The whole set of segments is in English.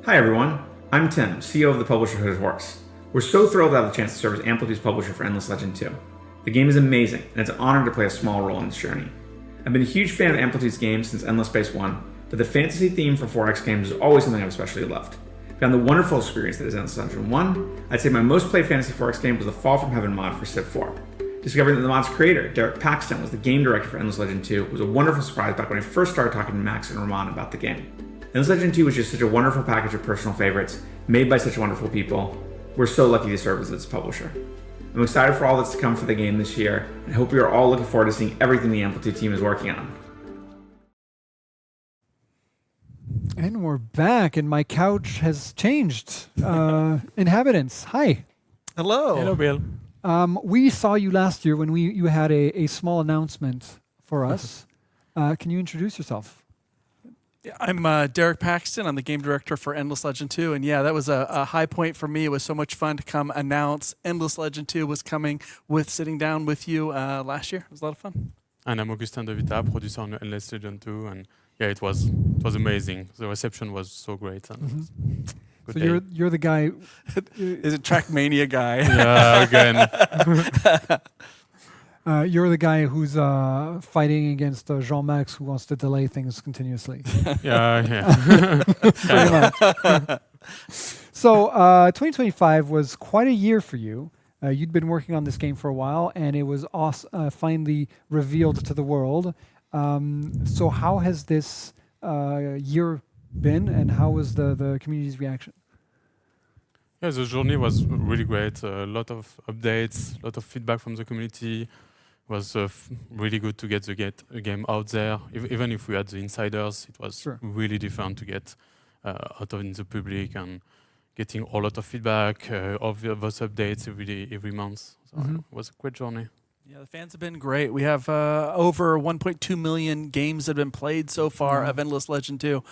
Hi everyone, I'm Tim, CEO of the publisher Hooded Horse. We're so thrilled to have the chance to serve as Amplitude's publisher for Endless Legend 2. The game is amazing, and it's an honor to play a small role in this journey. I've been a huge fan of Amplitude's games since Endless Space 1, but the fantasy theme for 4X games is always something I've especially loved. Beyond the wonderful experience that is Endless Legend 1, I'd say my most played fantasy 4X game was the Fall from Heaven mod for Civ 4. Discovering that the mod's creator, Derek Paxton, was the game director for Endless Legend 2 was a wonderful surprise back when I first started talking to Max and Ramon about the game. Endless Legend 2 was just such a wonderful package of personal favorites, made by such wonderful people. We're so lucky to serve as its publisher. I'm excited for all that's to come for the game this year, and I hope we are all looking forward to seeing everything the Amplitude team is working on. And we're back, and my couch has changed. Inhabitants, hi. Hello. Hello, Bill. We saw you last year when you had a small announcement for us. Can you introduce yourself? I'm Derek Paxton. I'm the game director for Endless Legend 2. And yeah, that was a high point for me. It was so much fun to come announce Endless Legend 2 was coming sitting down with you last year. It was a lot of fun. And I'm Augustin de Vita, producer on Endless Legend 2. And yeah, it was amazing. The reception was so great. And So you're the guy. Is it Trackmania guy? Yeah, again. You're the guy who's fighting against Jean-Max, who wants to delay things continuously. yeah. Pretty much. So 2025 was quite a year for you. You'd been working on this game for a while, and it was finally revealed to the world. So how has this year been, and how was the community's reaction? Yeah, the journey was really great. A lot of updates, a lot of feedback from the community. It was really good to get the game out there. Even if we had the insiders, it was really different to get out in the public and getting a lot of feedback, of those updates every month. So it was a great journey. Yeah, the fans have been great. We have over 1.2 million games that have been played so far of Endless Legend 2.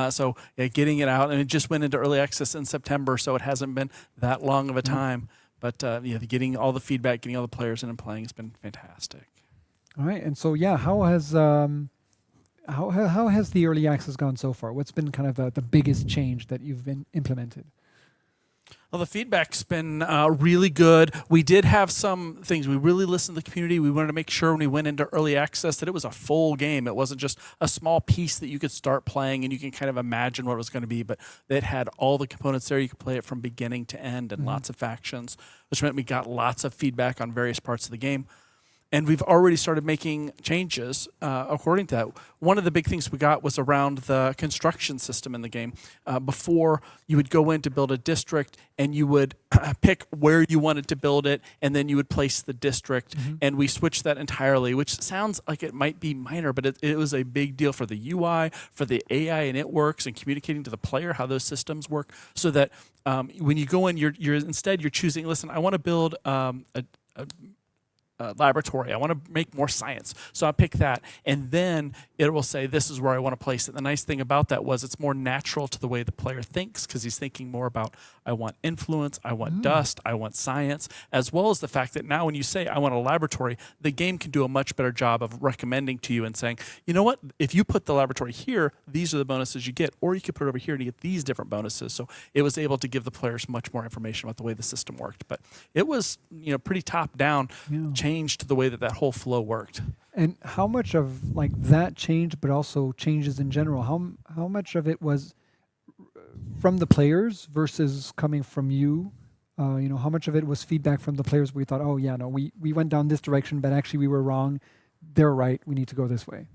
So yeah, getting it out, and it just went into early access in September, so it hasn't been that long of a time. But yeah, getting all the feedback, getting all the players in and playing has been fantastic. All right, and so yeah, how has the early access gone so far? What's been kind of the biggest change that you've been implemented? Well, the feedback's been really good. We did have some things. We really listened to the community. We wanted to make sure when we went into early access that it was a full game. It wasn't just a small piece that you could start playing and you can kind of imagine what it was going to be, but it had all the components there. You could play it from beginning to end and lots of factions, which meant we got lots of feedback on various parts of the game. And we've already started making changes according to that. One of the big things we got was around the construction system in the game. Before, you would go in to build a district, and you would pick where you wanted to build it, and then you would place the district. And we switched that entirely, which sounds like it might be minor, but it was a big deal for the UI, for the AI and it works, and communicating to the player how those systems work, so that when you go in, you're choosing, listen, I want to build a laboratory. I want to make more science. So I pick that, and then it will say, this is where I want to place it. The nice thing about that was it's more natural to the way the player thinks, because he's thinking more about, I want influence, I want dust, I want science, as well as the fact that now when you say, I want a laboratory, the game can do a much better job of recommending to you and saying, you know what, if you put the laboratory here, these are the bonuses you get, or you could put it over here and you get these different bonuses. So it was able to give the players much more information about the way the system worked. But it was pretty top-down change to the way that whole flow worked. And how much of like that change, but also changes in general, how much of it was from the players versus coming from you? How much of it was feedback from the players where we thought, oh yeah, no, we went down this direction, but actually we were wrong. They're right. We need to go this way.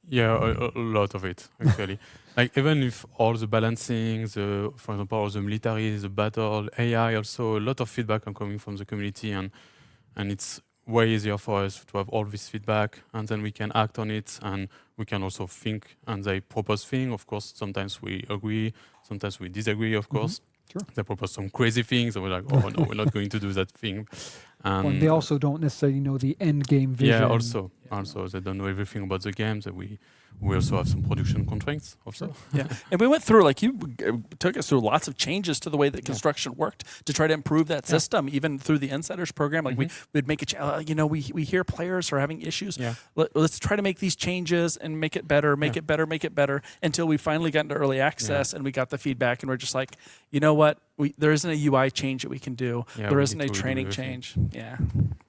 Yeah, a lot of it, actually. Like, even if all the balancing, for example, all the military, the battle, AI, also a lot of feedback are coming from the community, and it's way easier for us to have all this feedback, and then we can act on it, and we can also think, and they propose things. Of course, sometimes we agree, sometimes we disagree, of course. Sure. They propose some crazy things, and we're like, oh no, we're not going to do that thing. And they also don't necessarily know the end game vision. Yeah, also they don't know everything about the game. So we we also have some production constraints also. Yeah, and we went through, like you took us through lots of changes to the way that construction worked to try to improve that system, even through the Insiders program. Like we'd make we hear players are having issues. Yeah. Let's try to make these changes and make it better, make it better, until we finally got into early access and we got the feedback, and we're just like, you know what, there isn't a UI change that we can do. Yeah, there we isn't need a to training redo change. Yeah.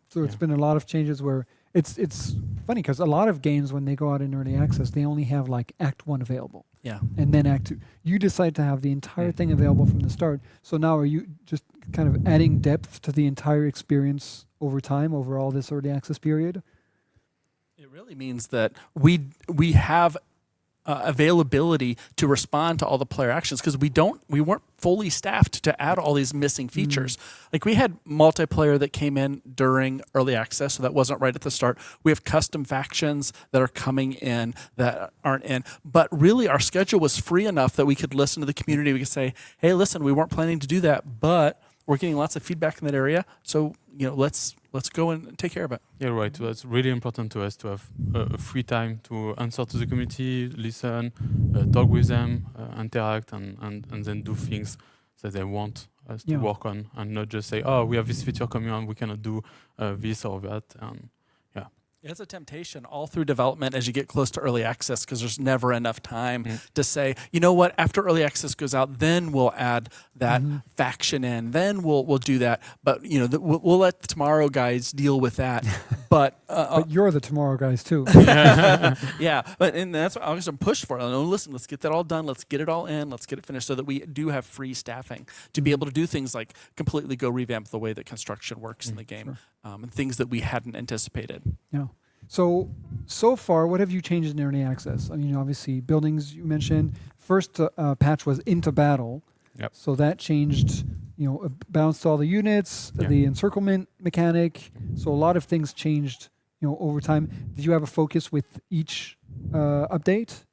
So it's been a lot of changes where it's funny because a lot of games, when they go out in early access, they only have like Act 1 available. Yeah. And then Act 2. You decide to have the entire thing available from the start. So now are you just kind of adding depth to the entire experience over time, over all this early access period? It really means that we have availability to respond to all the player actions, because we weren't fully staffed to add all these missing features. Like we had multiplayer that came in during early access, so that wasn't right at the start. We have custom factions that are coming in that aren't in. But really our schedule was free enough that we could listen to the community. We could say, hey, listen, we weren't planning to do that, but we're getting lots of feedback in that area. So, let's go and take care of it. Yeah, right. So it's really important to us to have a free time to answer to the community, listen, talk with them, interact, and then do things that they want us to work on, and not just say, oh, we have this feature coming on, we cannot do this or that. It's a temptation all through development as you get close to early access, because there's never enough time to say, you know what, after early access goes out, then we'll add that faction in, then we'll do that. But we'll let the tomorrow guys deal with that. But you're the tomorrow guys too. yeah, and that's what Augustin pushed for. Listen, let's get that all done. Let's get it all in. Let's get it finished so that we do have free staffing to be able to do things like completely go revamp the way that construction works in the game, and things that we hadn't anticipated. Yeah. So far, what have you changed in early access? I mean, obviously, buildings you mentioned. First patch was into battle. Yep. So that changed, balanced all the units, the encirclement mechanic. So a lot of things changed, over time. Did you have a focus with each update?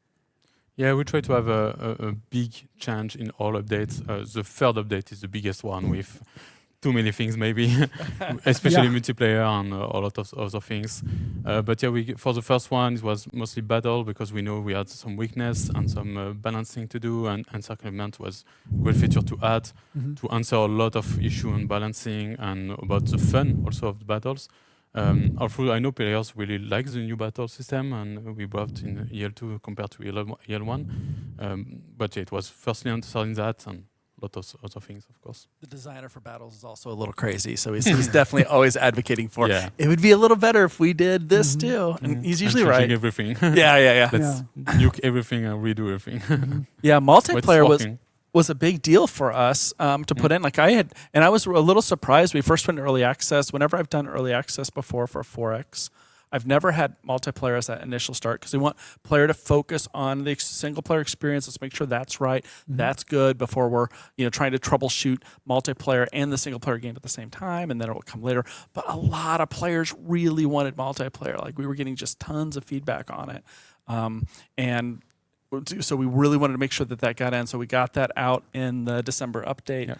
Yeah, we try to have a big change in all updates. The third update is the biggest one with too many things, maybe, especially multiplayer and a lot of other things. But yeah, for the first one, it was mostly battle, because we know we had some weakness and some balancing to do, and encirclement was a good feature to add to answer a lot of issue on balancing and about the fun also of the battles. Although I know players really like the new battle system, and we brought in EL2 compared to EL1. But yeah, it was firstly answering that, and a lot of other things, of course. The designer for battles is also a little crazy, so he's definitely always advocating for it would be a little better if we did this too, and he's usually and right. Everything. Yeah. Let's nuke everything and redo everything. Yeah, multiplayer was a big deal for us to put in. Like I was a little surprised. We first went to early access. Whenever I've done early access before for 4X, I've never had multiplayer as that initial start, because we want player to focus on the single player experience. Let's make sure that's right, that's good, before we're trying to troubleshoot multiplayer and the single player game at the same time, and then it will come later. But a lot of players really wanted multiplayer. Like we were getting just tons of feedback on it, and so we really wanted to make sure that got in. So we got that out in the December update.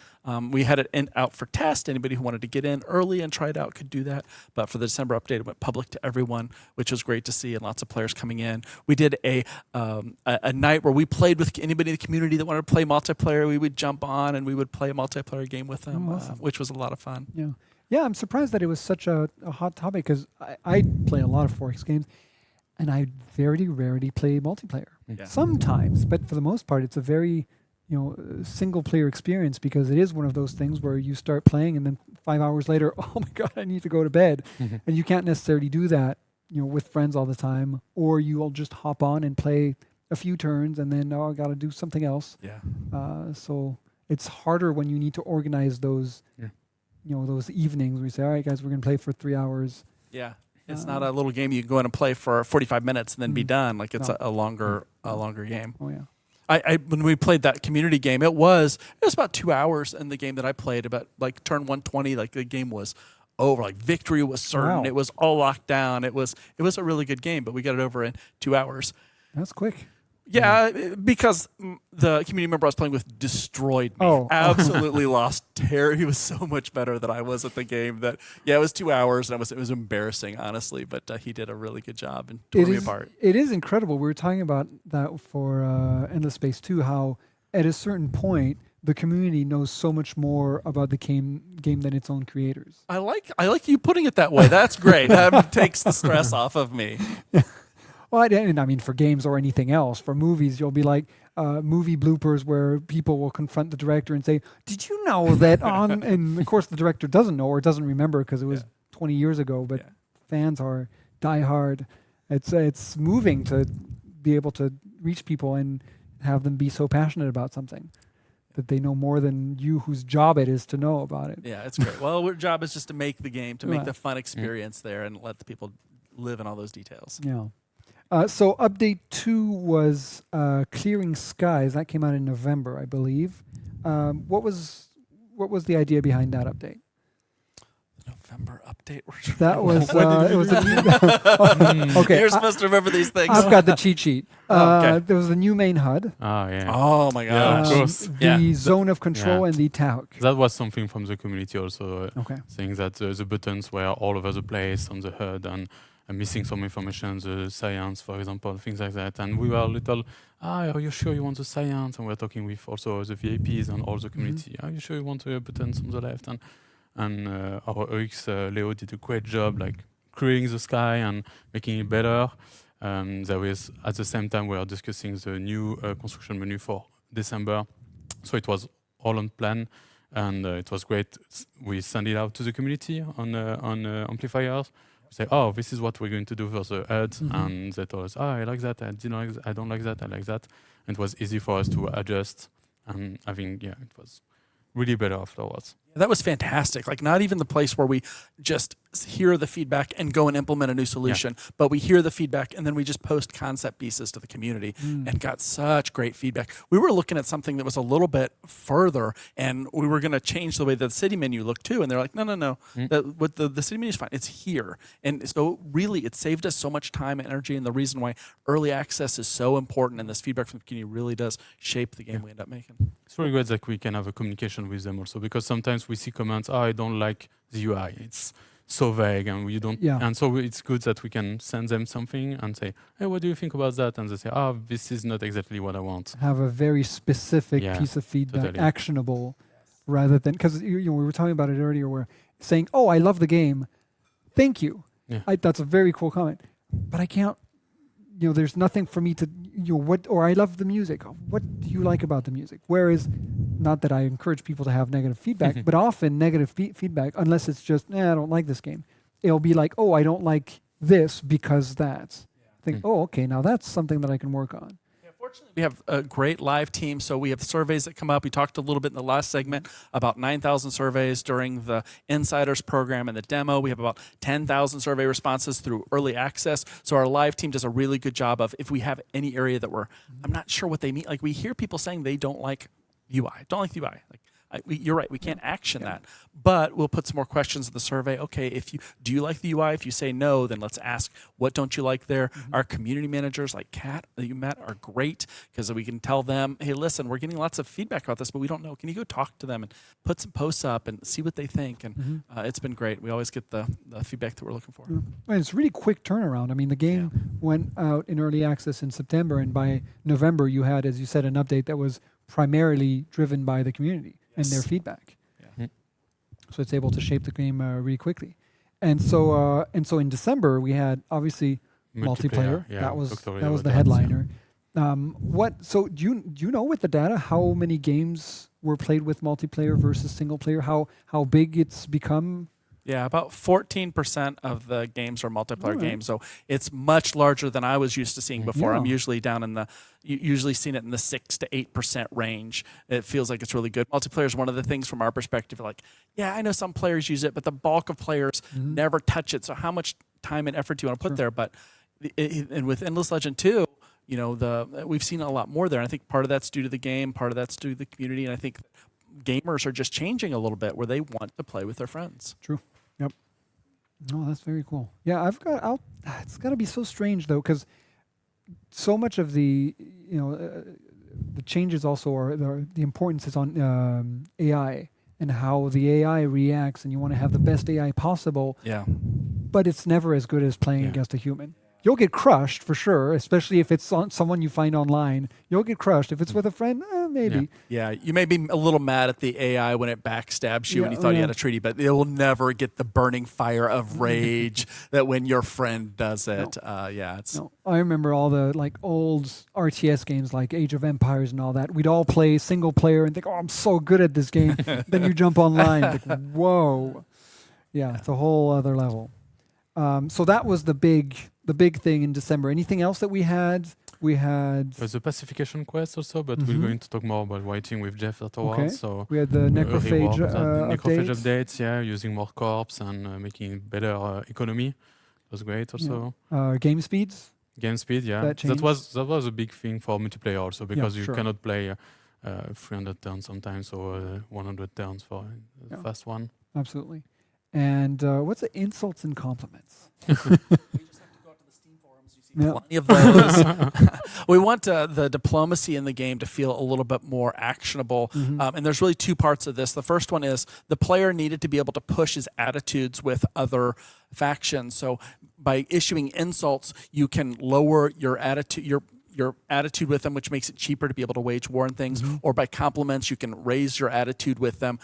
We had it out for test. Anybody who wanted to get in early and try it out could do that. But for the December update, it went public to everyone, which was great to see, and lots of players coming in. We did a night where we played with anybody in the community that wanted to play multiplayer. We would jump on and we would play a multiplayer game with them, which was a lot of fun. Yeah, I'm surprised that it was such a hot topic, because I play a lot of 4X games. And I very rarely play multiplayer. Sometimes, but for the most part, it's a very, single player experience, because it is one of those things where you start playing and then 5 hours later, oh my God, I need to go to bed. And you can't necessarily do that, with friends all the time, or you'll just hop on and play a few turns and then, I got to do something else. So it's harder when you need to organize those, those evenings where you say, all right, guys, we're going to play for 3 hours. Yeah. It's not a little game you can go in and play for 45 minutes and then be done. Like it's a longer game. Oh yeah. I when we played that community game, it was about 2 hours in the game that I played. About like turn 120, like the game was over. Like victory was certain. Wow. It was all locked down. It was a really good game, but we got it over in 2 hours. That's quick. Yeah, because the community member I was playing with destroyed me. Oh. Absolutely lost terror. He was so much better than I was at the game that, it was 2 hours and it was embarrassing, honestly, but he did a really good job and tore me apart. It is incredible. We were talking about that for Endless Space 2, how at a certain point, the community knows so much more about the game than its own creators. I like you putting it that way. That's great. That takes the stress off of me. Well, and I mean, for games or anything else, for movies, you'll be like movie bloopers where people will confront the director and say, "Did you know that on?" And of course, the director doesn't know or doesn't remember because it was 20 years ago. But fans are diehard. It's moving to be able to reach people and have them be so passionate about something that they know more than you, whose job it is to know about it. Yeah, it's great. Well, our job is just to make the game, to make the fun experience there, and let the people live in all those details. Yeah. So update 2 was Clearing Skies. That came out in November, I believe. What was the idea behind that update? November update. That was it was a new okay. You're supposed to remember these things. I've got the cheat sheet. Okay. There was a new main HUD. Ah, yeah. Oh my gosh. Of course. The zone of control and the TAUC. That was something from the community also, Okay. saying that the buttons were all over the place on the HUD and missing some information, the science, for example, things like that. And we were a little, are you sure you want the science? And we're talking with also the VIPs and all the community. Are you sure you want the buttons on the left? And our UX, Leo, did a great job, like clearing the sky and making it better. There was, at the same time, we are discussing the new construction menu for December. So it was all on plan, and it was great. We sent it out to the community on amplifiers. Say, this is what we're going to do for the HUD, and they told us, I like that, I don't like that, I like that. And it was easy for us to adjust, and I think, it was really better afterwards. That was fantastic. Like, not even the place where we just hear the feedback and go and implement a new solution, but we hear the feedback and then we just post concept pieces to the community and got such great feedback. We were looking at something that was a little bit further, and we were going to change the way the city menu looked too. And they're like, no. The city menu is fine. It's here. And so really, it saved us so much time and energy. And the reason why early access is so important and this feedback from the community really does shape the game we end up making. It's really good that we can have a communication with them also, because sometimes we see comments, I don't like the UI. It's so vague, and we don't. Yeah. And so it's good that we can send them something and say, hey, what do you think about that? And they say, this is not exactly what I want. Have a very specific piece of feedback, totally. Actionable, rather than, because we were talking about it earlier, where saying, I love the game, thank you. Yeah. That's a very cool comment, but I can't. There's nothing for me to, or I love the music. What do you like about the music? Whereas, not that I encourage people to have negative feedback, but often negative feedback, unless it's just, I don't like this game. It'll be like, I don't like this because that's. Think, okay, now that's something that I can work on. Fortunately, we have a great live team, so we have surveys that come up. We talked a little bit in the last segment about 9,000 surveys during the Insiders program and the demo. We have about 10,000 survey responses through early access. So our live team does a really good job of, if we have any area that I'm not sure what they mean. Like, we hear people saying they don't like UI, you're right, we can't action that, but we'll put some more questions in the survey. Okay, do you like the UI? If you say no, then let's ask, what don't you like there? Our community managers, like Kat, that you met, are great, because we can tell them, hey, listen, we're getting lots of feedback about this, but we don't know. Can you go talk to them and put some posts up and see what they think? And it's been great. We always get the feedback that we're looking for. And it's really quick turnaround. I mean, the game went out in early access in September, and by November you had, as you said, an update that was primarily driven by the community and their feedback. Yeah. So it's able to shape the game really quickly. And so in December we had obviously multiplayer. Yeah, that was the headliner. So do you know with the data how many games were played with multiplayer versus single player? How big it's become? Yeah, about 14% of the games are multiplayer games, so it's much larger than I was used to seeing before. Yeah. I'm usually usually seeing it in the 6 to 8% range. It feels like it's really good. Multiplayer is one of the things from our perspective. Like, I know some players use it, but the bulk of players never touch it. So how much time and effort do you want to put there? But and with Endless Legend 2, we've seen a lot more there. And I think part of that's due to the game, part of that's due to the community, and I think gamers are just changing a little bit where they want to play with their friends. True. Yep. No, that's very cool. Yeah, it's got to be so strange though, because so much of the the changes also are the importance is on AI and how the AI reacts, and you want to have the best AI possible. Yeah. But it's never as good as playing Yeah. against a human. You'll get crushed for sure, especially if it's someone you find online. You'll get crushed. If it's with a friend, maybe. Yeah, you may be a little mad at the AI when it backstabs you Yeah, and you thought you yeah. had a treaty, but it will never get the burning fire of rage that when your friend does it. It's No, I remember all the old RTS games like Age of Empires and all that. We'd all play single player and think, "Oh, I'm so good at this game." Then you jump online, like, whoa, yeah, it's a whole other level. So that was the big thing in December. Anything else that we had? We had There's a pacification quest also, but we're going to talk more about writing with Jeff afterwards. Okay. So we had the necrophage necrophage updates. updates, yeah, using more corps and making better economy. Was great also. Game speeds. Game speed, yeah. That That was a big thing for multiplayer also, because you sure. cannot play 300 turns sometimes or 100 turns for the fast one. Absolutely. And what's the insults and compliments? Yeah. plenty of those. We want the diplomacy in the game to feel a little bit more actionable. And there's really two parts of this. The first one is the player needed to be able to push his attitudes with other factions. So by issuing insults, you can lower your attitude with them, which makes it cheaper to be able to wage war and things. Or by compliments, you can raise your attitude with them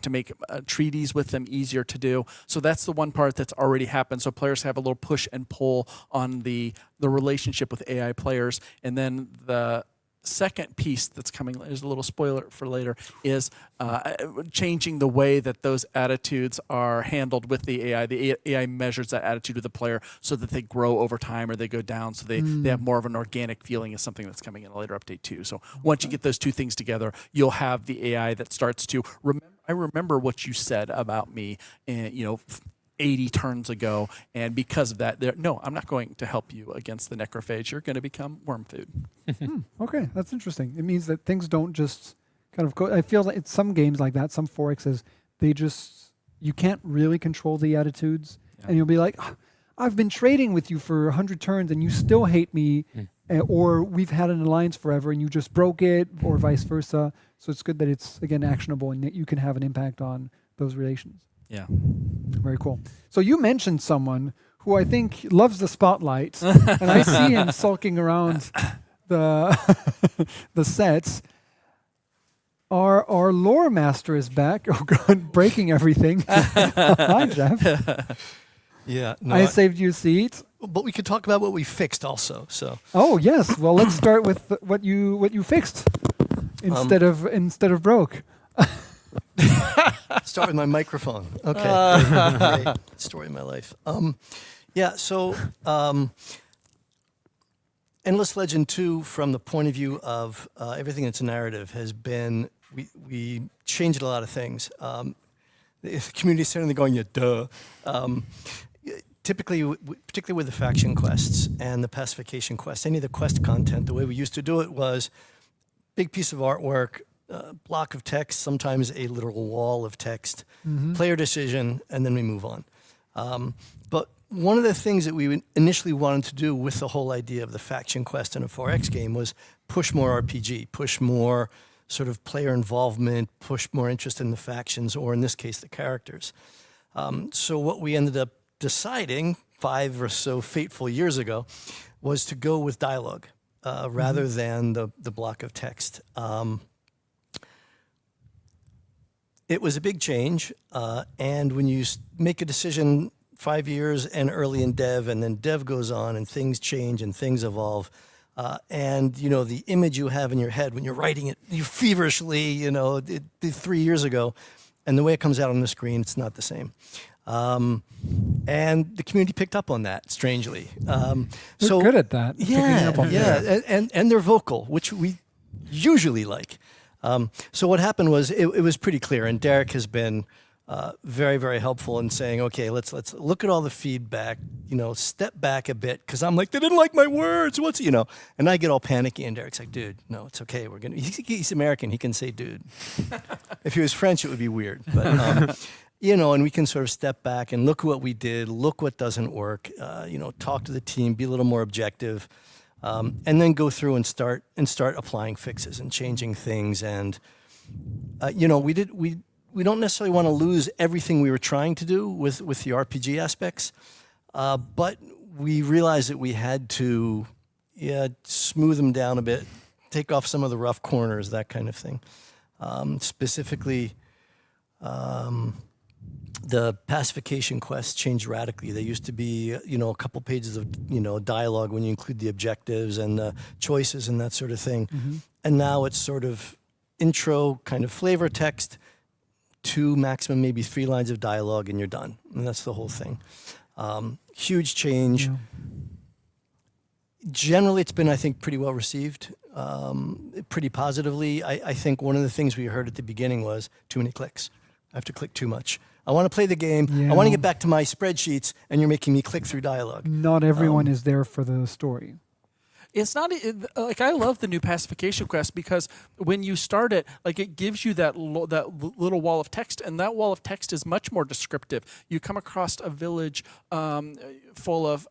to make treaties with them easier to do. So that's the one part that's already happened. So players have a little push and pull on the relationship with AI players. And then the second piece that's coming, there's a little spoiler for later, is changing the way that those attitudes are handled with the AI. The AI measures that attitude of the player so that they grow over time or they go down, so they have more of an organic feeling, is something that's coming in a later update too. So once you get those two things together, you'll have the AI that starts to I remember what you said about me, and 80 turns ago, and because of that, no, I'm not going to help you against the necrophage. You're going to become worm food. Okay, that's interesting. It means that things don't just kind of go. I feel like it's some games like that, some 4Xs, you can't really control the attitudes, and you'll be like, I've been trading with you for 100 turns, and you still hate me, or we've had an alliance forever, and you just broke it, or vice versa. So it's good that it's, again, actionable, and that you can have an impact on those relations. Yeah. Very cool. So you mentioned someone who I think loves the spotlight, and I see him sulking around the the sets. Our lore master is back. Oh God, breaking everything. Hi, Jeff. Yeah, no, I saved you a seat. but we could talk about what we fixed also. So Oh yes. Well, let's start with what you fixed instead of broke. start with my microphone. Okay, great. Story of my life. So Endless Legend 2, from the point of view of everything that's a narrative, has been, we changed a lot of things. The community is sitting there going, yeah, duh. Typically, particularly with the faction quests and the pacification quests, any of the quest content, the way we used to do it was big piece of artwork, block of text, sometimes a literal wall of text, player decision, and then we move on. But one of the things that we initially wanted to do with the whole idea of the faction quest in a 4X game was push more RPG, push more sort of player involvement, push more interest in the factions, or in this case, the characters. So what we ended up deciding 5 or so fateful years ago was to go with dialogue rather than the block of text. It was a big change, and when you make a decision 5 years and early in dev, and then dev goes on and things change and things evolve, and the image you have in your head when you're writing it, you feverishly, it 3 years ago, and the way it comes out on the screen, it's not the same. And the community picked up on that, strangely. They're good at that. picking up on that. And they're vocal, which we usually like. So what happened was it was pretty clear, and Derek has been very, very helpful in saying, okay, let's look at all the feedback, step back a bit, because I'm like, they didn't like my words, and I get all panicky, and Derek's like, dude, no, it's okay, he's American, he can say dude. If he was French, it would be weird, but, and we can sort of step back and look what we did, look what doesn't work, talk to the team, be a little more objective. and then go through and start applying fixes and changing things. And we don't necessarily want to lose everything we were trying to do with the RPG aspects, but we realized that we had to smooth them down a bit, take off some of the rough corners, that kind of thing. Specifically, the pacification quests changed radically. They used to be, a couple pages of, dialogue when you include the objectives and the choices and that sort of thing. Mm-hmm. And now it's sort of intro kind of flavor text, 2 maximum, maybe 3 lines of dialogue, and you're done. And that's the whole thing. Huge change. Yeah. Generally, it's been, I think, pretty well received, pretty positively. I think one of the things we heard at the beginning was too many clicks. I have to click too much. I want to play the game. Yeah. I want to get back to my spreadsheets, and you're making me click through dialogue. Not everyone is there for the story. It's not like I love the new pacification quest because when you start it, like it gives you that little wall of text, and that wall of text is much more descriptive. You come across a village full of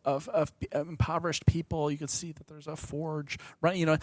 impoverished people. You can see that there's a forge, right?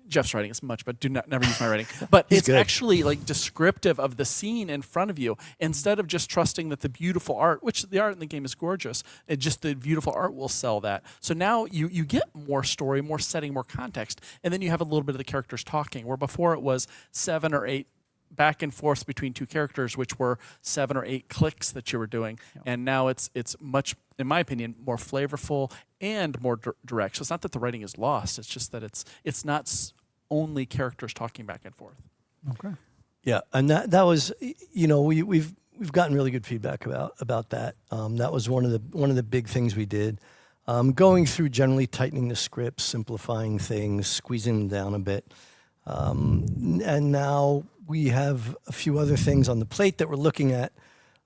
Jeff's writing is much, but never use my writing. But it's good. Actually like descriptive of the scene in front of you instead of just trusting that the beautiful art, which the art in the game is gorgeous, just the beautiful art will sell that. So now you get more story, more setting, more context, and then you have a little bit of the characters talking, where before it was 7 or 8 back and forth between 2 characters, which were 7 or 8 clicks that you were doing. Yeah. And now it's much, in my opinion, more flavorful and more direct. So it's not that the writing is lost. It's just that it's not only characters talking back and forth. Okay. Yeah, and that was, we've gotten really good feedback about that. That was one of the big things we did. Going through generally tightening the scripts, simplifying things, squeezing them down a bit. And now we have a few other things on the plate that we're looking at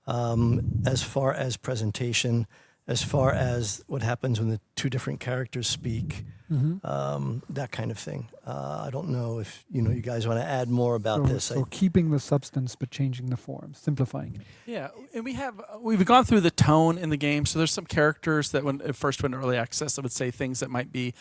as far as presentation, as far as what happens when the 2 different characters speak, that kind of thing. I don't know if you guys want to add more about this. So keeping the substance but changing the form, simplifying it. Yeah, and we've gone through the tone in the game. So there's some characters that when it first went to early access, I would say things that might be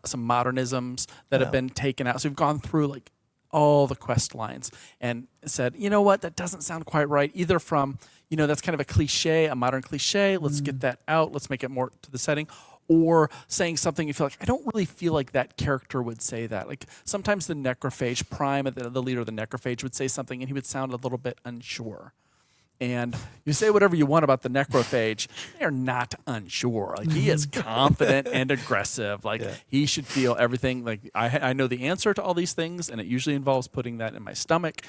some modernisms that have been taken out. So we've gone through like all the quest lines and said, you know what, that doesn't sound quite right, either from, that's kind of a cliche, a modern cliche, let's get that out, let's make it more to the setting, or saying something you feel like, I don't really feel like that character would say that. Like sometimes the necrophage, Prime, the leader of the necrophage, would say something and he would sound a little bit unsure. And you say whatever you want about the necrophage, they're not unsure. Like he is confident and aggressive. Like he should feel everything. Like I know the answer to all these things, and it usually involves putting that in my stomach.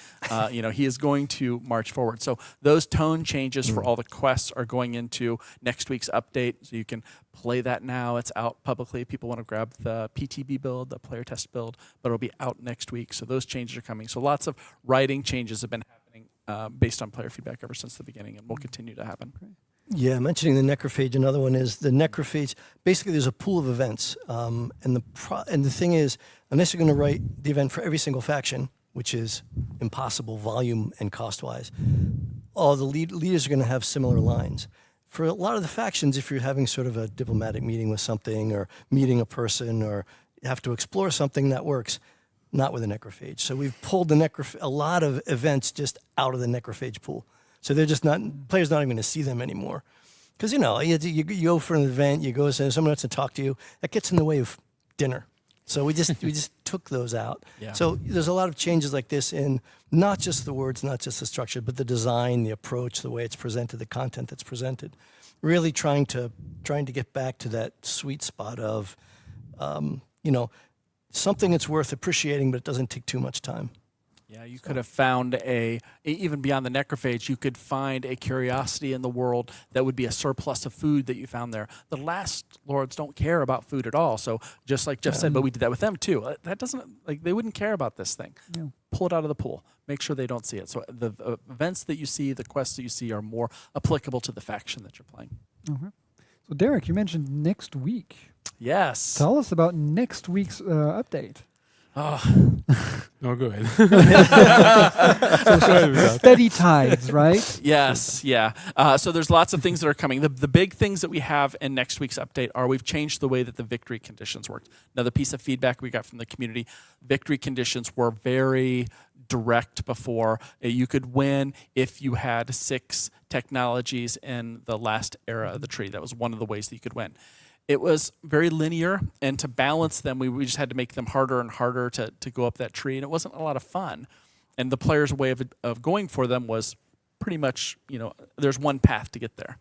He is going to march forward. So those tone changes for all the quests are going into next week's update. So you can play that now. It's out publicly. People want to grab the PTB build, the player test build, but it'll be out next week. So those changes are coming. So lots of writing changes have been happening. Based on player feedback ever since the beginning, and will continue to happen. Yeah, mentioning the necrophage, another one is the necrophage. Basically, there's a pool of events, and the thing is, unless you're going to write the event for every single faction, which is impossible volume and cost-wise, all the leaders are going to have similar lines. For a lot of the factions, if you're having sort of a diplomatic meeting with something, or meeting a person, or you have to explore something, that works. Not with a necrophage. So we've pulled a lot of events just out of the necrophage pool. So they're just players not even going to see them anymore. Because, you go for an event, you go, someone wants to talk to you, that gets in the way of dinner. So we just took those out. Yeah. So there's a lot of changes like this in not just the words, not just the structure, but the design, the approach, the way it's presented, the content that's presented. Really trying to get back to that sweet spot of, something that's worth appreciating, but it doesn't take too much time. Yeah, you could have found even beyond the necrophage, you could find a curiosity in the world that would be a surplus of food that you found there. The last lords don't care about food at all. So just like Jeff said, but we did that with them too. That doesn't, they wouldn't care about this thing. Yeah. Pull it out of the pool. Make sure they don't see it. So the events that you see, the quests that you see are more applicable to the faction that you're playing. Okay. So Derek, you mentioned next week. Yes. Tell us about next week's update. No, go ahead. Steady tides, right? Yes, yeah. So there's lots of things that are coming. The big things that we have in next week's update are we've changed the way that the victory conditions worked. Another piece of feedback we got from the community, victory conditions were very direct before. You could win if you had 6 technologies in the last era of the tree. That was one of the ways that you could win. It was very linear, and to balance them, we just had to make them harder and harder to go up that tree, and it wasn't a lot of fun. And the player's way of going for them was pretty much, there's one path to get there.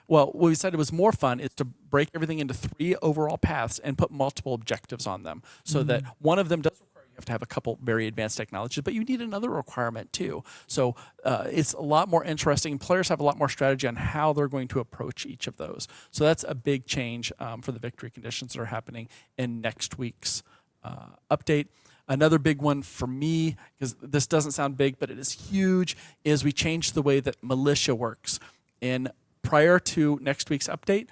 Well, what we decided was more fun is to break everything into 3 overall paths and put multiple objectives on them, so that one of them does require you have to have a couple very advanced technologies, but you need another requirement too. So it's a lot more interesting. Players have a lot more strategy on how they're going to approach each of those. So that's a big change for the victory conditions that are happening in next week's update. Another big one for me, because this doesn't sound big, but it is huge, is we changed the way that militia works. Prior to next week's update,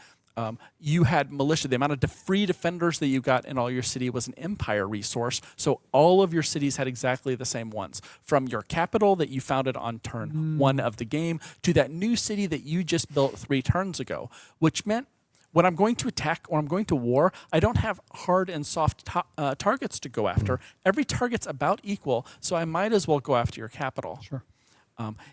you had militia. The amount of free defenders that you got in all your city was an empire resource. So all of your cities had exactly the same ones. From your capital that you founded on turn 1 of the game to that new city that you just built 3 turns ago, which meant when I'm going to attack or I'm going to war, I don't have hard and soft targets to go after. Every target's about equal, so I might as well go after your capital. Sure.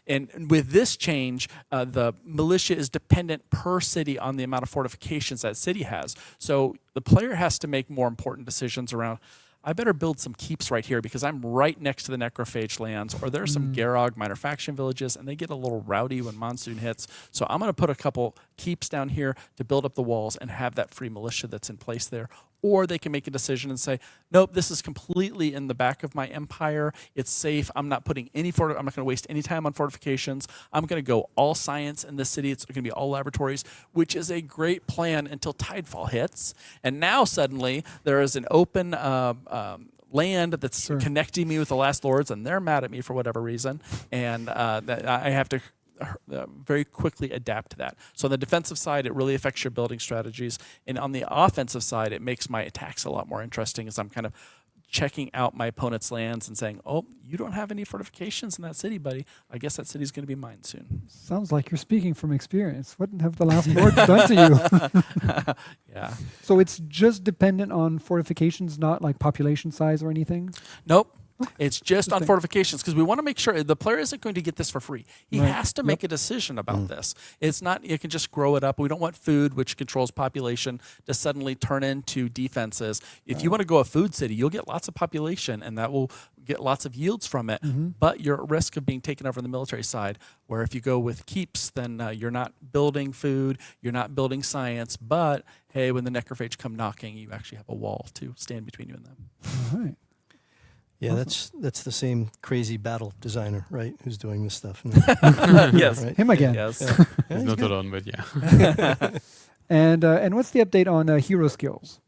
And with this change, the militia is dependent per city on the amount of fortifications that city has. So the player has to make more important decisions around, I better build some keeps right here because I'm right next to the necrophage lands, or there's some Garog minor faction villages, and they get a little rowdy when monsoon hits. So I'm going to put a couple keeps down here to build up the walls and have that free militia that's in place there. Or they can make a decision and say, nope, this is completely in the back of my empire. It's safe. I'm not putting I'm not going to waste any time on fortifications. I'm going to go all science in this city. It's going to be all laboratories, which is a great plan until Tidefall hits. And now suddenly there is an open land that's connecting me with the Last Lords, and they're mad at me for whatever reason. And I have to very quickly adapt to that. So on the defensive side, it really affects your building strategies. And on the offensive side, it makes my attacks a lot more interesting as I'm kind of checking out my opponent's lands and saying, oh, you don't have any fortifications in that city, buddy. I guess that city's going to be mine soon. Sounds like you're speaking from experience. What have the Last Lords done to you? Yeah. So it's just dependent on fortifications, not like population size or anything? Nope. It's just on fortifications because we want to make sure the player isn't going to get this for free. He has to make a decision about this. It's not you can just grow it up. We don't want food, which controls population, to suddenly turn into defenses. If you want to go a food city, you'll get lots of population, and that will get lots of yields from it. But you're at risk of being taken over on the military side, where if you go with keeps, then you're not building food, you're not building science, but hey, when the necrophage come knocking, you actually have a wall to stand between you and them. All right. Yeah, that's the same crazy battle designer, right? Who's doing this stuff? Yes. Right? Him again. Yes. Yeah, He's not alone, but yeah. And what's the update on hero skills?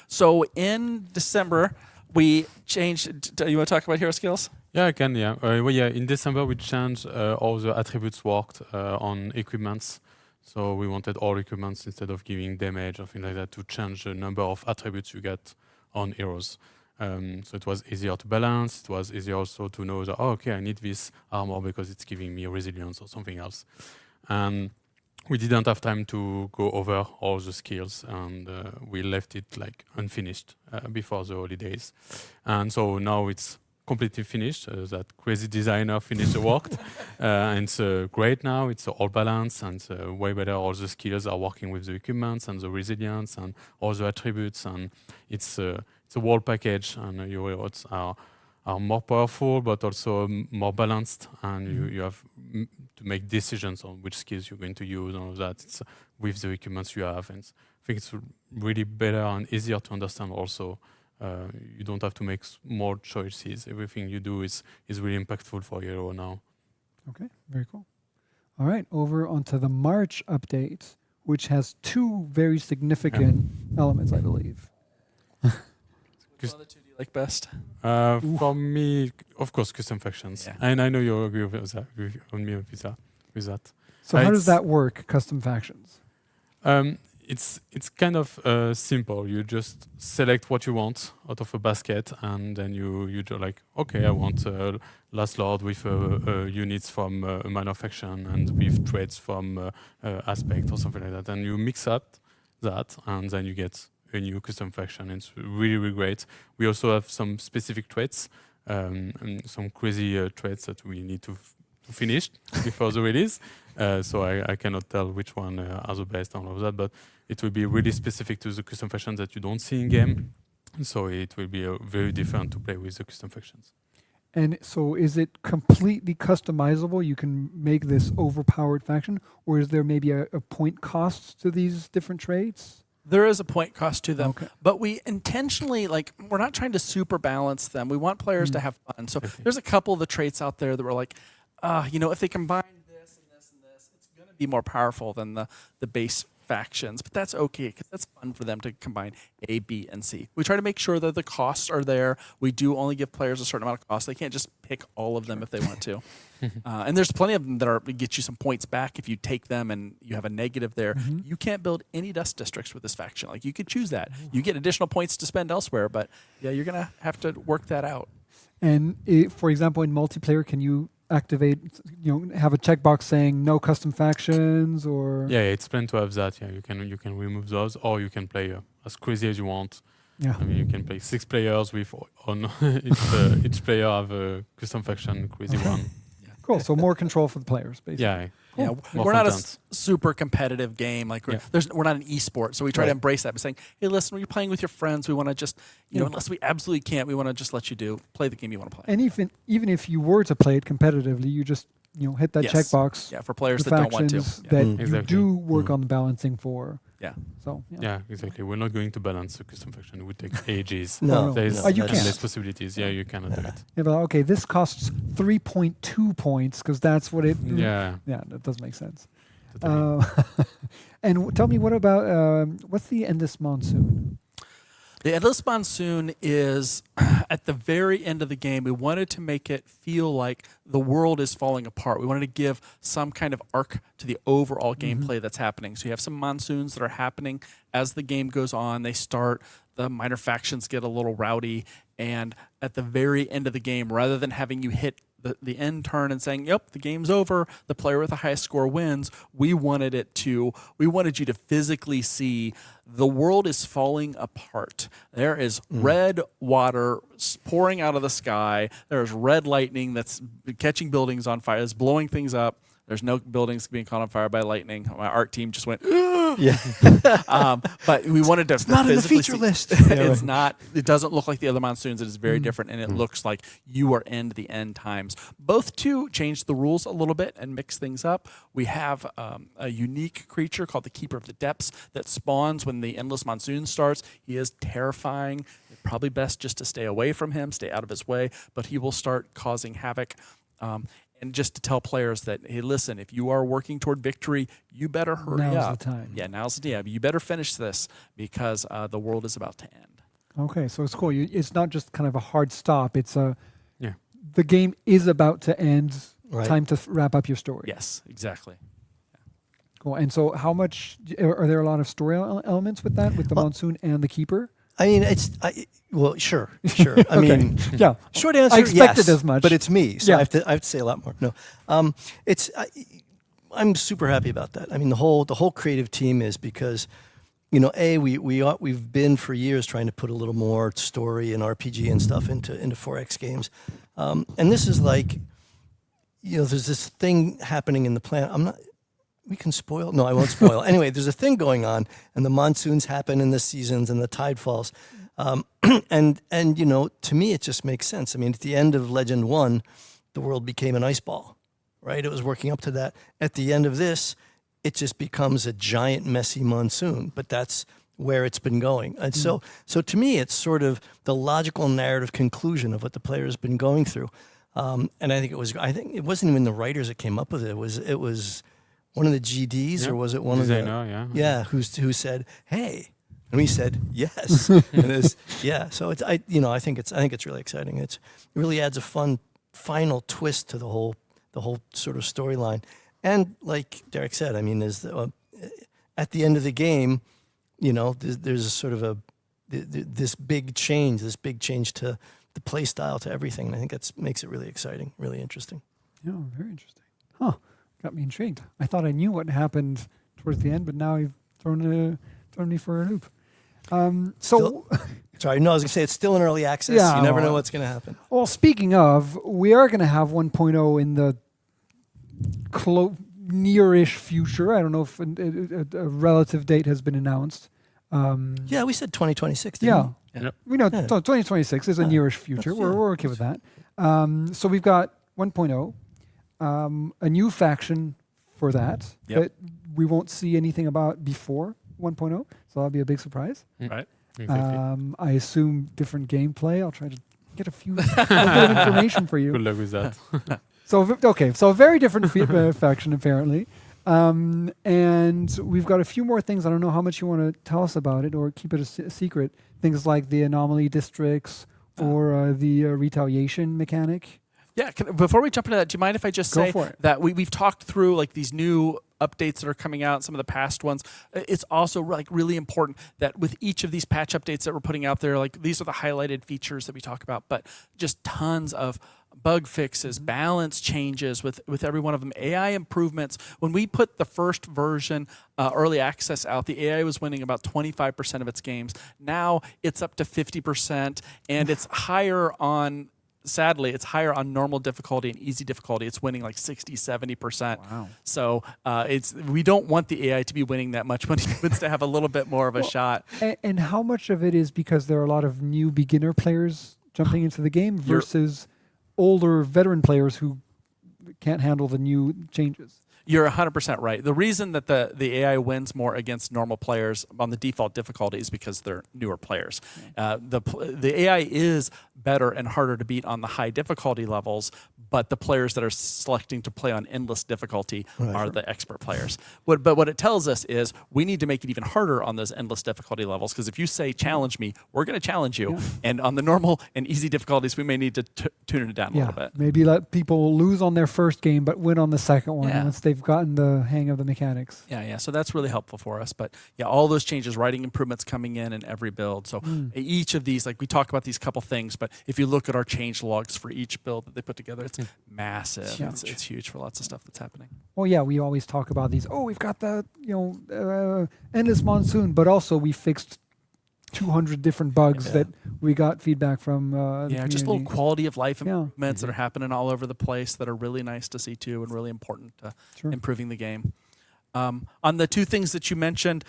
So in December, we changed. You want to talk about hero skills? Yeah, I can, yeah. In December, we changed all the attributes worked on equipments. So we wanted all equipments, instead of giving damage or things like that, to change the number of attributes you get on heroes. So it was easier to balance. It was easier also to know that, I need this armor because it's giving me resilience or something else. And we didn't have time to go over all the skills, and we left it like unfinished before the holidays. And so now it's completely finished. That crazy designer finished the work. And it's great now. It's all balanced, and way better. All the skills are working with the equipment and the resilience and all the attributes. And it's a whole package, and your heroes are more powerful, but also more balanced. And you have to make decisions on which skills you're going to use and all of that. It's with the equipment you have. And I think it's really better and easier to understand also. You don't have to make more choices. Everything you do is really impactful for your hero now. Okay, very cool. All right, over onto the March update, which has 2 very significant elements, I believe. Which one of the 2 do you like best? For me, of course, custom factions. Yeah. And I know you agree with that, with that. So how does that work, custom factions? it's kind of simple. You just select what you want out of a basket, and then you do like, okay, I want Last Lord with units from a minor faction and with traits from aspect or something like that, and you mix up that, and then you get a new custom faction. It's really, really great. We also have some specific traits, and some crazy traits that we need to finish before the release. So I cannot tell which one are the best and all of that, but it will be really specific to the custom factions that you don't see in game. So it will be very different to play with the custom factions. And so is it completely customizable? You can make this overpowered faction, or is there maybe a point cost to these different traits? There is a point cost to them, Okay. but we intentionally, we're not trying to super balance them. We want players to have fun. So there's a couple of the traits out there that were like, if they combine this and this and this, it's going to be more powerful than the base factions. But that's okay, because that's fun for them to combine A, B, and C. We try to make sure that the costs are there. We do only give players a certain amount of cost. They can't just pick all of them if they want to. And there's plenty of them that get you some points back if you take them and you have a negative there. You can't build any dust districts with this faction. Like, you could choose that. You get additional points to spend elsewhere, but yeah, you're going to have to work that out. And for example, in multiplayer, can you activate, have a checkbox saying no custom factions, or? Yeah, it's planned to have that. Yeah, you can remove those, or you can play as crazy as you want. Yeah. I mean, you can play 6 players with on each player have a custom faction, crazy one. Cool. So more control for the players, basically. Yeah. Yeah, More we're not a content. super competitive game. Like, we're not an esport, so we try to embrace that by saying, "Hey, listen, when you're playing with your friends, we want to just, unless we absolutely can't, we want to just let you play the game you want to play." And even if you were to play it competitively, you just hit that checkbox. Yeah, for players the that don't want to. factions Yeah. that you Exactly. do work on balancing for. Yeah. So Yeah, exactly. We're not going to balance the custom faction. It would take ages. No. There's Oh, you endless can't. possibilities. Yeah, you cannot do it. Yeah, but okay, this costs 3.2 points because that's what it. Yeah. Yeah, that does make sense. Totally. And tell me, what about what's the Endless Monsoon? The Endless Monsoon is at the very end of the game. We wanted to make it feel like the world is falling apart. We wanted to give some kind of arc to the overall gameplay that's happening. So you have some monsoons that are happening as the game goes on. They start, the minor factions get a little rowdy, and at the very end of the game, rather than having you hit the end turn and saying, "Yep, the game's over, the player with the highest score wins," we wanted you to physically see the world is falling apart. There is red water pouring out of the sky. There's red lightning that's catching buildings on fire. It's blowing things up. There's no buildings being caught on fire by lightning. My art team just went, Yeah. but we wanted to. It's not in the physically feature see- list. It's not. It doesn't look like the other monsoons. It is very different, and it looks like you are in the end times. Both two changed the rules a little bit and mix things up. We have a unique creature called the Keeper of the Depths that spawns when the Endless Monsoon starts. He is terrifying. Probably best just to stay away from him, stay out of his way, but he will start causing havoc. And just to tell players that, hey, listen, if you are working toward victory, you better hurry Now's up. the time. Yeah, now's the time. You better finish this because the world is about to end. Okay, so it's cool. It's not just kind of a hard stop. It's Yeah. the game is about to end. Right. Time to wrap up your story. Yes, exactly. Cool. And so, how much are there a lot of story elements with that, with the monsoon and the keeper? I mean, sure. I mean, Yeah. short answer, I expected yes, as much. but it's me, so Yeah. I have to say a lot more. No, I'm super happy about that. I mean, the whole creative team is, because, we've been for years trying to put a little more story and RPG and stuff into 4X games, and this is like, there's this thing happening in the planet. We can spoil. No, I won't spoil. Anyway, there's a thing going on, and the monsoons happen in the seasons, and the tidefalls, and to me, it just makes sense. I mean, at the end of Legend 1, the world became an ice ball, right? It was working up to that. At the end of this, it just becomes a giant, messy monsoon. But that's where it's been going, and so to me, it's sort of the logical narrative conclusion of what the player has been going through. And I think it wasn't even the writers that came up with it. It was one of the GDs, or was it one Designer, of the who said, "Hey," and we said yes. So I think it's really exciting. It really adds a fun final twist to the whole sort of storyline. And like Derek said, I mean, at the end of the game, there's a sort of this big change to the play style, to everything. And I think makes it really exciting, really interesting. Yeah, very interesting. Huh. Got me intrigued. I thought I knew what happened towards the end, but now you've thrown me for a loop. Sorry, no, I was going to say it's still in early access. Yeah, You never know what's going to happen. Well, speaking of, we are going to have 1.0 in the near-ish future. I don't know if a relative date has been announced. Yeah, we said 2026. Didn't we? Yep. We know 2026 is a nearish future. We're okay with that. So we've got 1.0, a new faction for that that we won't see anything about before 1.0. So that'll be a big surprise. Right. Exactly. I assume different gameplay. I'll try to get a bit of information for you. Good luck with that. So a very different faction apparently. And we've got a few more things. I don't know how much you want to tell us about it or keep it a secret. Things like the anomaly districts or the retaliation mechanic. Yeah, before we jump into that, do you mind if I just say that we've talked through like these new updates that are coming out, some of the past ones. It's also like really important that with each of these patch updates that we're putting out there, like these are the highlighted features that we talk about, but just tons of bug fixes, balance changes with every one of them, AI improvements. When we put the first version early access out, the AI was winning about 25% of its games. Now it's up to 50%, and it's higher on, sadly, it's higher on normal difficulty and easy difficulty. It's winning like 60, 70%. Wow. So we don't want the AI to be winning that much when it wants to have a little bit more of a shot. And how much of it is because there are a lot of new beginner players jumping into the game versus older veteran players who can't handle the new changes? You're 100% right. The reason that the AI wins more against normal players on the default difficulty is because they're newer players. The AI is better and harder to beat on the high difficulty levels, but the players that are selecting to play on endless difficulty are the expert players. But what it tells us is we need to make it even harder on those endless difficulty levels, because if you say challenge me, we're going to challenge you. Yeah. And on the normal and easy difficulties, we may need to tune it down a little bit. Maybe let people lose on their first game but win on the second one once they've gotten the hang of the mechanics. Yeah. So that's really helpful for us. But yeah, all those changes, writing improvements coming in every build. So each of these, like we talk about these couple things, but if you look at our change logs for each build that they put together, it's massive. It's huge for lots of stuff that's happening. Well, yeah, we always talk about these. Oh, we've got the endless monsoon, but also we fixed 200 different bugs that we got feedback from. Just little quality of life improvements that are happening all over the place that are really nice to see too, and really important to improving the game. On the two things that you mentioned,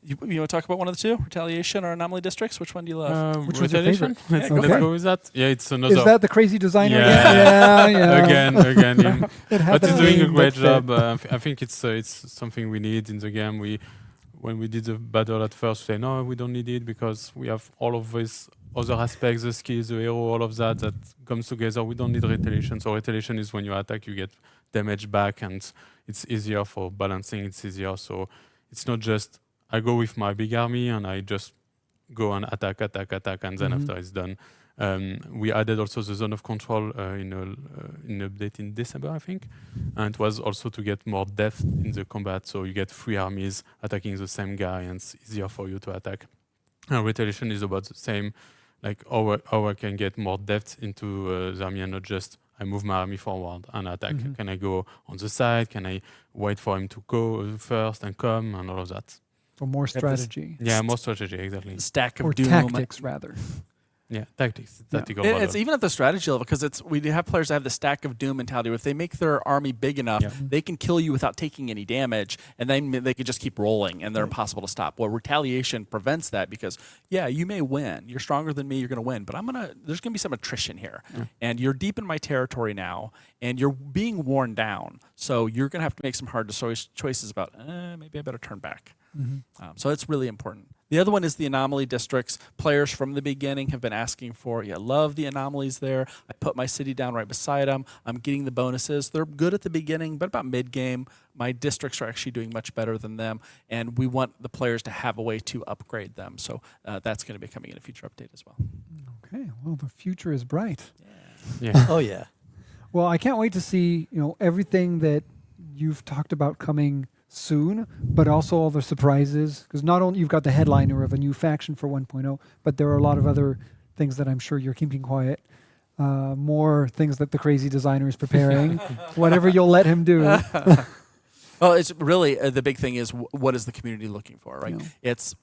you want to talk about one of the two, retaliation or anomaly districts? Which one do you love? Which was your favorite? Let's go with that. Yeah, it's another. Is that the crazy designer? Yeah. Again. Yeah. But he's doing a great job. I think it's something we need in the game. When we did the battle at first, we say no, we don't need it because we have all of these other aspects, the skills, the hero, all of that comes together. We don't need retaliation. So retaliation is when you attack, you get damage back, and it's easier for balancing. It's easier. So it's not just I go with my big army and I just go and attack, and then after it's done. We added also the zone of control in an update in December, I think, and it was also to get more depth in the combat. So you get 3 armies attacking the same guy, and it's easier for you to attack. Retaliation is about the same, like how I can get more depth into the army and not just I move my army forward and attack. Can I go on the side? Can I wait for him to go first and come and all of that? So more strategy. More strategy, exactly. Stack of or doom tactics, rather. Yeah, tactics. Tactical. It's even at the strategy level, because we have players that have the stack of doom mentality. If they make their army big enough, they can kill you without taking any damage, and then they can just keep rolling, and they're impossible to stop. Well, retaliation prevents that because, you may win. You're stronger than me. You're going to win, but there's going to be some attrition here, and you're deep in my territory now, and you're being worn down. So you're going to have to make some hard choices about maybe I better turn back. So it's really important. The other one is the anomaly districts. Players from the beginning have been asking for, love the anomalies there. I put my city down right beside them. I'm getting the bonuses. They're good at the beginning, but about mid-game, my districts are actually doing much better than them, and we want the players to have a way to upgrade them. So that's going to be coming in a future update as well. Okay, well, the future is bright. Yeah. Oh, yeah. Well, I can't wait to see everything that you've talked about coming soon, but also all the surprises. Because not only you've got the headliner of a new faction for 1.0, but there are a lot of other things that I'm sure you're keeping quiet. More things that the crazy designer is preparing. Whatever you'll let him do. Well, it's really the big thing is what is the community looking for, right? Yeah. It's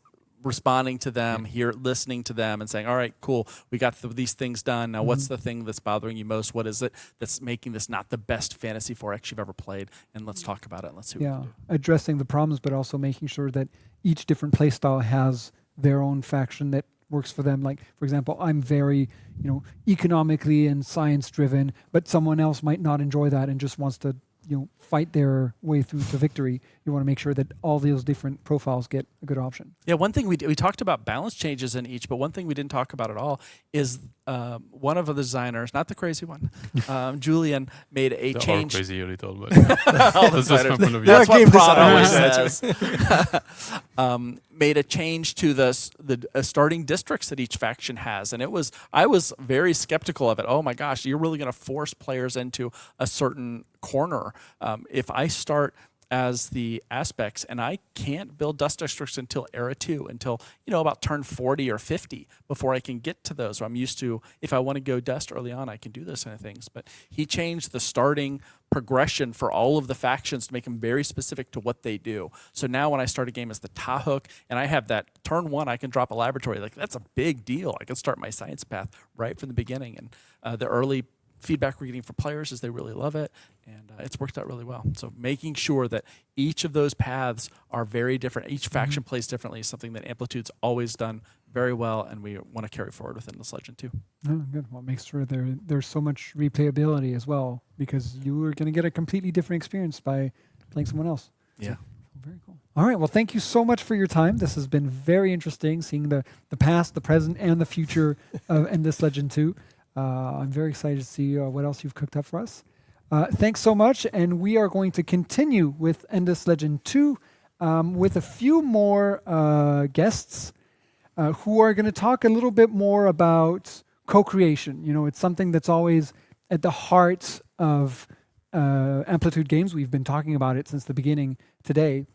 responding to them, listening to them, and saying, "All right, cool, we got these things done. Now, what's the thing that's bothering you most? What is it that's making this not the best Fantasy 4X you've ever played? And let's talk about it. And let's see what we can do." Addressing the problems, but also making sure that each different playstyle has their own faction that works for them. Like, for example, I'm very, economically and science driven, but someone else might not enjoy that and just wants to, fight their way through to victory. You want to make sure that all those different profiles get a good option. Yeah, one thing we talked about balance changes in each, but one thing we didn't talk about at all is one of the designers, not the crazy one, Julian, made a They change. are crazy a little, but All the that's just my designers. point of view. That's what Game Prod always designers. says. Made a change to the starting districts that each faction has, and I was very skeptical of it. Oh my gosh, you're really going to force players into a certain corner. If I start as the aspects and I can't build dust districts until era 2, until about turn 40 or 50 before I can get to those. I'm used to, if I want to go dust early on, I can do those kind of things. But he changed the starting progression for all of the factions to make them very specific to what they do. So now when I start a game as the Tahook and I have that turn 1, I can drop a laboratory. Like, that's a big deal. I can start my science path right from the beginning. And the early feedback we're getting from players is they really love it, and it's worked out really well. So making sure that each of those paths are very different, each faction plays differently, is something that Amplitude's always done very well, and we want to carry forward within this Legend too. Oh, good. Well, make sure there's so much replayability as well, because you are going to get a completely different experience by playing someone else. Yeah. Very cool. All right. Well, thank you so much for your time. This has been very interesting, seeing the past, the present, and the future of Endless Legend 2. I'm very excited to see what else you've cooked up for us. Thanks so much, and we are going to continue with Endless Legend 2 with a few more guests who are going to talk a little bit more about co-creation. It's something that's always at the heart of Amplitude games. We've been talking about it since the beginning today.